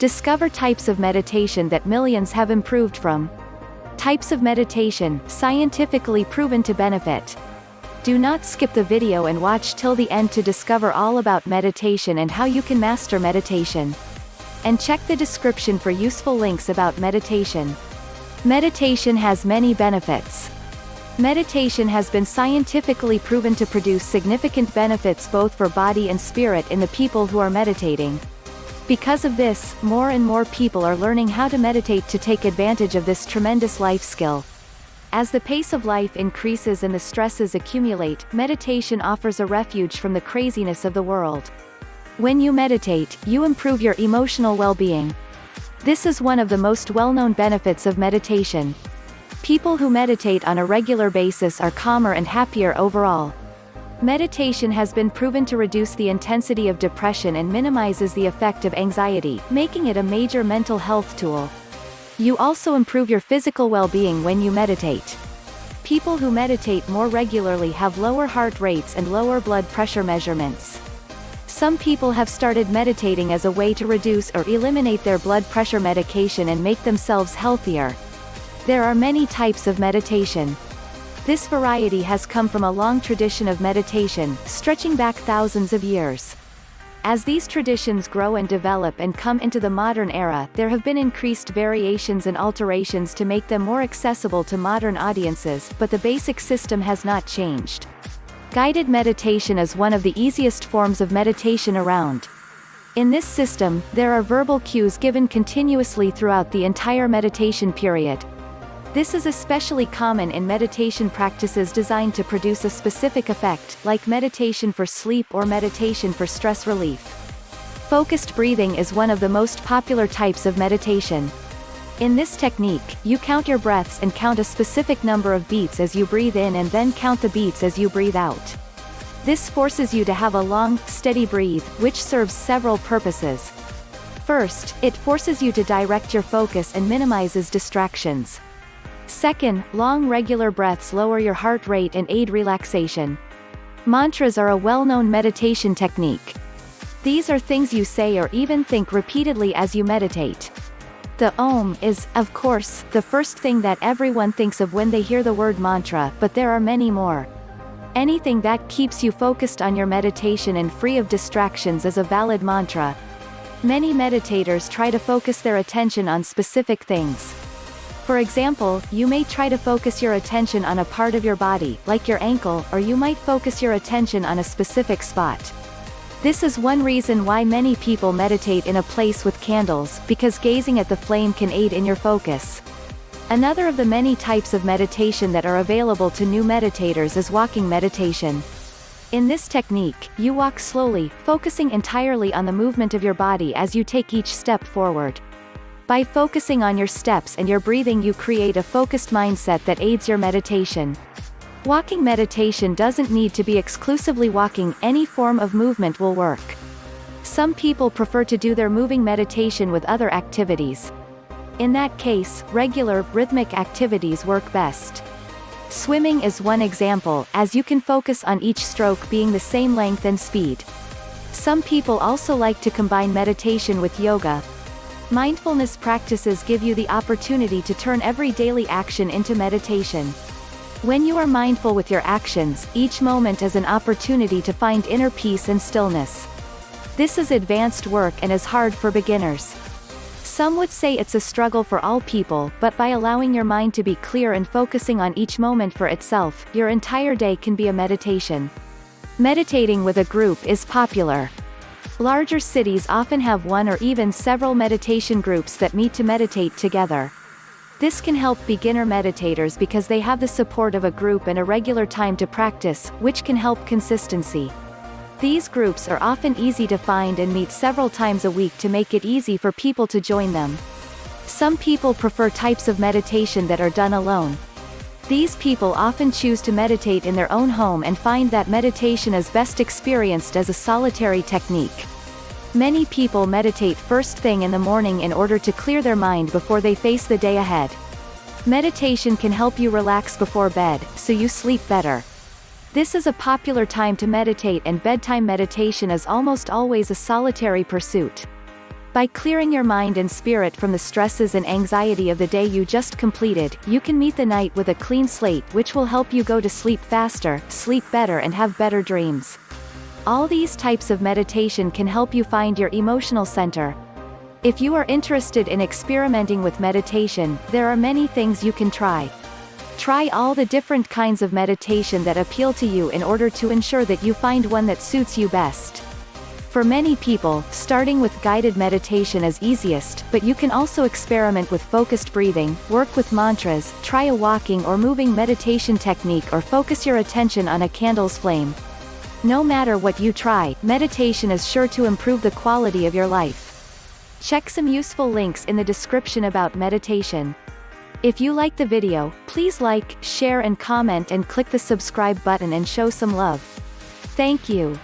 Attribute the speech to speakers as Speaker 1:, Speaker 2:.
Speaker 1: Discover types of meditation that millions have improved from. Types of meditation, scientifically proven to benefit. Do not skip the video and watch till the end to discover all about meditation and how you can master meditation. And check the description for useful links about meditation. Meditation has many benefits. Meditation has been scientifically proven to produce significant benefits both for body and spirit in the people who are meditating. Because of this, more and more people are learning how to meditate to take advantage of this tremendous life skill. As the pace of life increases and the stresses accumulate, meditation offers a refuge from the craziness of the world. When you meditate, you improve your emotional well-being. This is one of the most well-known benefits of meditation. People who meditate on a regular basis are calmer and happier overall. Meditation has been proven to reduce the intensity of depression and minimizes the effect of anxiety, making it a major mental health tool. You also improve your physical well-being when you meditate. People who meditate more regularly have lower heart rates and lower blood pressure measurements. Some people have started meditating as a way to reduce or eliminate their blood pressure medication and make themselves healthier. There are many types of meditation. This variety has come from a long tradition of meditation, stretching back thousands of years. As these traditions grow and develop and come into the modern era, there have been increased variations and alterations to make them more accessible to modern audiences, but the basic system has not changed. Guided meditation is one of the easiest forms of meditation around. In this system, there are verbal cues given continuously throughout the entire meditation period. This is especially common in meditation practices designed to produce a specific effect, like meditation for sleep or meditation for stress relief. Focused breathing is one of the most popular types of meditation. In this technique, you count your breaths and count a specific number of beats as you breathe in and then count the beats as you breathe out. This forces you to have a long, steady breathe, which serves several purposes. First, it forces you to direct your focus and minimizes distractions. Second, long regular breaths lower your heart rate and aid relaxation. Mantras are a well-known meditation technique. These are things you say or even think repeatedly as you meditate. The Om is, of course, the first thing that everyone thinks of when they hear the word mantra, but there are many more. Anything that keeps you focused on your meditation and free of distractions is a valid mantra. Many meditators try to focus their attention on specific things. For example, you may try to focus your attention on a part of your body, like your ankle, or you might focus your attention on a specific spot. This is one reason why many people meditate in a place with candles, because gazing at the flame can aid in your focus. Another of the many types of meditation that are available to new meditators is walking meditation. In this technique, you walk slowly, focusing entirely on the movement of your body as you take each step forward. By focusing on your steps and your breathing, you create a focused mindset that aids your meditation. Walking meditation doesn't need to be exclusively walking, any form of movement will work. Some people prefer to do their moving meditation with other activities. In that case, regular, rhythmic activities work best. Swimming is one example, as you can focus on each stroke being the same length and speed. Some people also like to combine meditation with yoga. Mindfulness practices give you the opportunity to turn every daily action into meditation. When you are mindful with your actions, each moment is an opportunity to find inner peace and stillness. This is advanced work and is hard for beginners. Some would say it's a struggle for all people, but by allowing your mind to be clear and focusing on each moment for itself, your entire day can be a meditation. Meditating with a group is popular. Larger cities often have one or even several meditation groups that meet to meditate together. This can help beginner meditators because they have the support of a group and a regular time to practice, which can help consistency. These groups are often easy to find and meet several times a week to make it easy for people to join them. Some people prefer types of meditation that are done alone. These people often choose to meditate in their own home and find that meditation is best experienced as a solitary technique. Many people meditate first thing in the morning in order to clear their mind before they face the day ahead. Meditation can help you relax before bed, so you sleep better. This is a popular time to meditate, and bedtime meditation is almost always a solitary pursuit. By clearing your mind and spirit from the stresses and anxiety of the day you just completed, you can meet the night with a clean slate, which will help you go to sleep faster, sleep better, and have better dreams. All these types of meditation can help you find your emotional center. If you are interested in experimenting with meditation, there are many things you can try. Try all the different kinds of meditation that appeal to you in order to ensure that you find one that suits you best. For many people, starting with guided meditation is easiest, but you can also experiment with focused breathing, work with mantras, try a walking or moving meditation technique, or focus your attention on a candle's flame. No matter what you try, meditation is sure to improve the quality of your life. Check some useful links in the description about meditation. If you like the video, please like, share and comment, and click the subscribe button and show some love. Thank you.